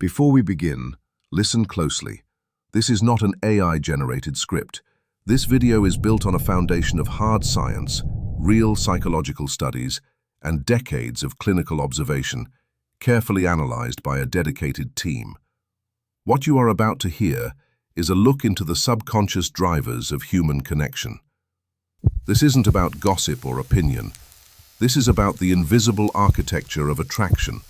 Before we begin, listen closely. This is not an AI-generated script. This video is built on a foundation of hard science, real psychological studies, and decades of clinical observation, carefully analyzed by a dedicated team. What you are about to hear is a look into the subconscious drivers of human connection. This isn't about gossip or opinion. This is about the invisible architecture of attraction.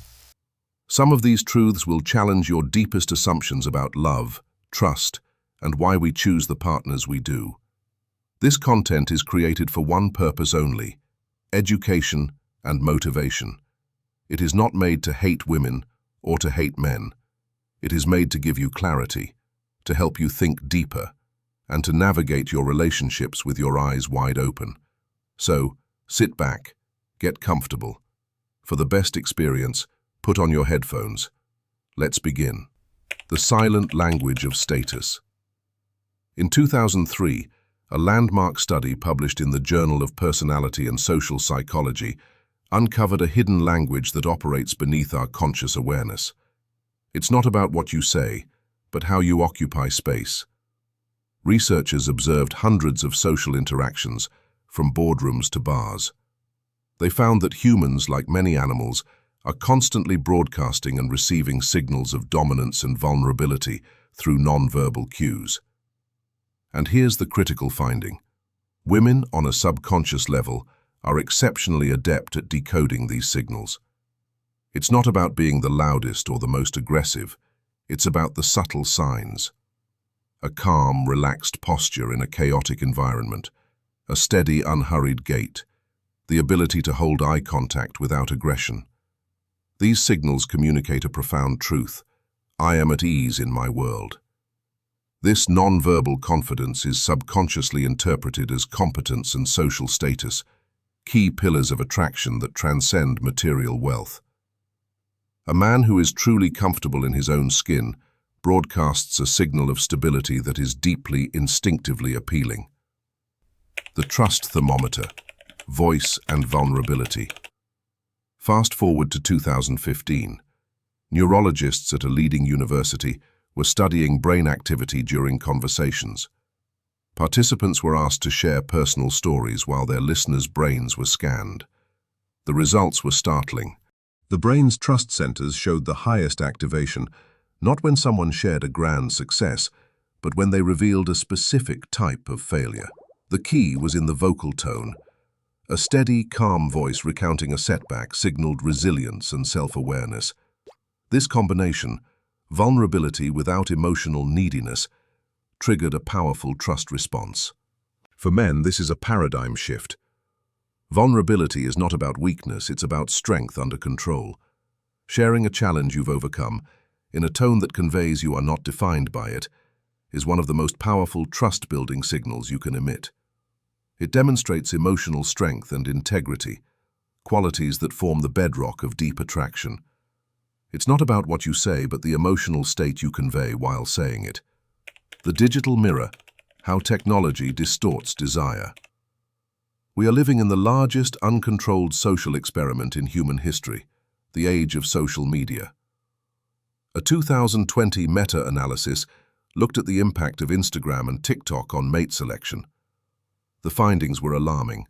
Some of these truths will challenge your deepest assumptions about love, trust, and why we choose the partners we do. This content is created for one purpose only: education and motivation. It is not made to hate women or to hate men. It is made to give you clarity, to help you think deeper, and to navigate your relationships with your eyes wide open. So, sit back, get comfortable. For the best experience, put on your headphones. Let's begin. The silent language of status. In 2003, a landmark study published in the Journal of Personality and Social Psychology uncovered a hidden language that operates beneath our conscious awareness. It's not about what you say, but how you occupy space. Researchers observed hundreds of social interactions, from boardrooms to bars. They found that humans, like many animals, are constantly broadcasting and receiving signals of dominance and vulnerability through non-verbal cues. And here's the critical finding. Women, on a subconscious level, are exceptionally adept at decoding these signals. It's not about being the loudest or the most aggressive. It's about the subtle signs. A calm, relaxed posture in a chaotic environment, a steady, unhurried gait, the ability to hold eye contact without aggression. These signals communicate a profound truth. I am at ease in my world. This non-verbal confidence is subconsciously interpreted as competence and social status, key pillars of attraction that transcend material wealth. A man who is truly comfortable in his own skin broadcasts a signal of stability that is deeply, instinctively appealing. The trust thermometer, voice and vulnerability. Fast forward to 2015. Neurologists at a leading university were studying brain activity during conversations. Participants were asked to share personal stories while their listeners' brains were scanned. The results were startling. The brain's trust centers showed the highest activation, not when someone shared a grand success, but when they revealed a specific type of failure. The key was in the vocal tone. A steady, calm voice recounting a setback signaled resilience and self-awareness. This combination, vulnerability without emotional neediness, triggered a powerful trust response. For men, this is a paradigm shift. Vulnerability is not about weakness, it's about strength under control. Sharing a challenge you've overcome, in a tone that conveys you are not defined by it, is one of the most powerful trust-building signals you can emit. It demonstrates emotional strength and integrity, qualities that form the bedrock of deep attraction. It's not about what you say, but the emotional state you convey while saying it. The digital mirror, how technology distorts desire. We are living in the largest uncontrolled social experiment in human history, the age of social media. A 2020 meta-analysis looked at the impact of Instagram and TikTok on mate selection. The findings were alarming.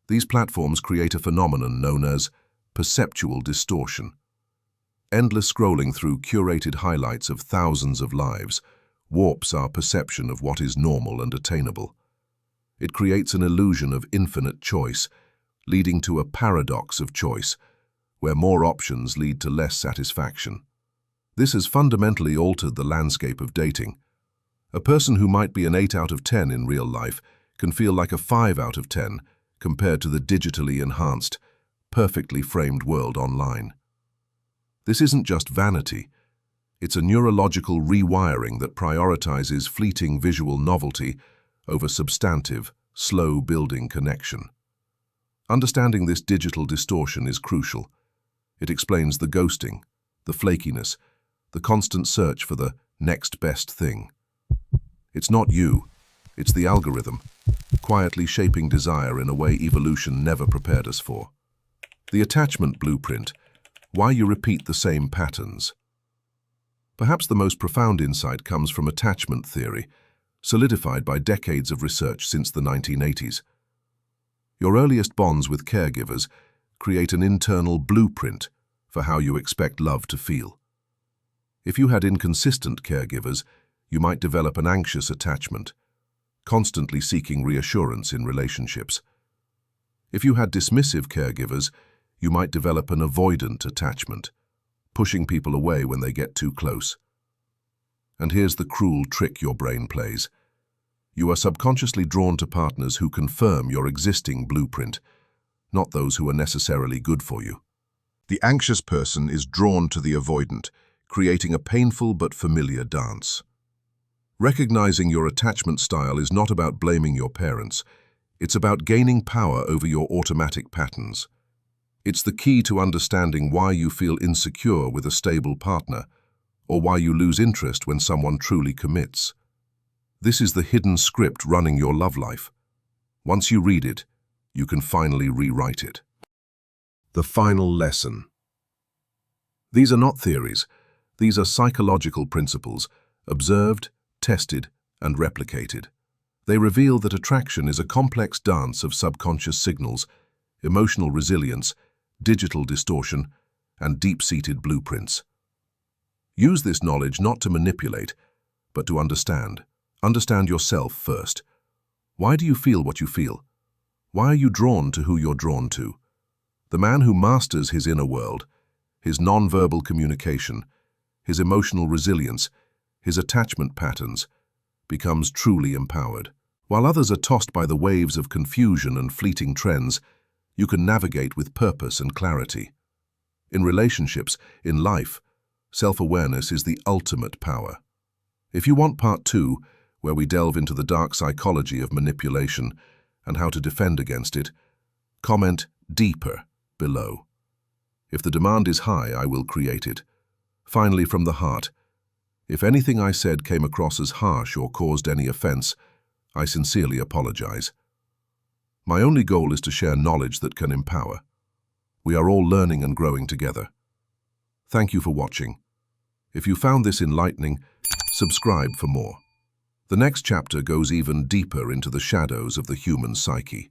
These platforms create a phenomenon known as perceptual distortion. Endless scrolling through curated highlights of thousands of lives warps our perception of what is normal and attainable. It creates an illusion of infinite choice, leading to a paradox of choice, where more options lead to less satisfaction. This has fundamentally altered the landscape of dating. A person who might be an 8 out of 10 in real life can feel like a 5 out of 10 compared to the digitally enhanced, perfectly framed world online. This isn't just vanity. It's a neurological rewiring that prioritizes fleeting visual novelty over substantive, slow-building connection. Understanding this digital distortion is crucial. It explains the ghosting, the flakiness, the constant search for the next best thing. It's not you, it's the algorithm, quietly shaping desire in a way evolution never prepared us for. The attachment blueprint, why you repeat the same patterns. Perhaps the most profound insight comes from attachment theory, solidified by decades of research since the 1980s. Your earliest bonds with caregivers create an internal blueprint for how you expect love to feel. If you had inconsistent caregivers, you might develop an anxious attachment, constantly seeking reassurance in relationships. If you had dismissive caregivers, you might develop an avoidant attachment, pushing people away when they get too close. And here's the cruel trick your brain plays. You are subconsciously drawn to partners who confirm your existing blueprint, not those who are necessarily good for you. The anxious person is drawn to the avoidant, creating a painful but familiar dance. Recognizing your attachment style is not about blaming your parents. It's about gaining power over your automatic patterns. It's the key to understanding why you feel insecure with a stable partner, or why you lose interest when someone truly commits. This is the hidden script running your love life. Once you read it, you can finally rewrite it. The final lesson. These are not theories. These are psychological principles, observed, tested, and replicated. They reveal that attraction is a complex dance of subconscious signals, emotional resilience, digital distortion, and deep-seated blueprints. Use this knowledge not to manipulate, but to understand. Understand yourself first. Why do you feel what you feel? Why are you drawn to who you're drawn to? The man who masters his inner world, his nonverbal communication, his emotional resilience, his attachment patterns, becomes truly empowered. While others are tossed by the waves of confusion and fleeting trends, you can navigate with purpose and clarity. In relationships, in life, self-awareness is the ultimate power. If you want part 2, where we delve into the dark psychology of manipulation and how to defend against it, comment deeper below. If the demand is high, I will create it. Finally, from the heart, if anything I said came across as harsh or caused any offense, I sincerely apologize. My only goal is to share knowledge that can empower. We are all learning and growing together. Thank you for watching. If you found this enlightening, subscribe for more. The next chapter goes even deeper into the shadows of the human psyche.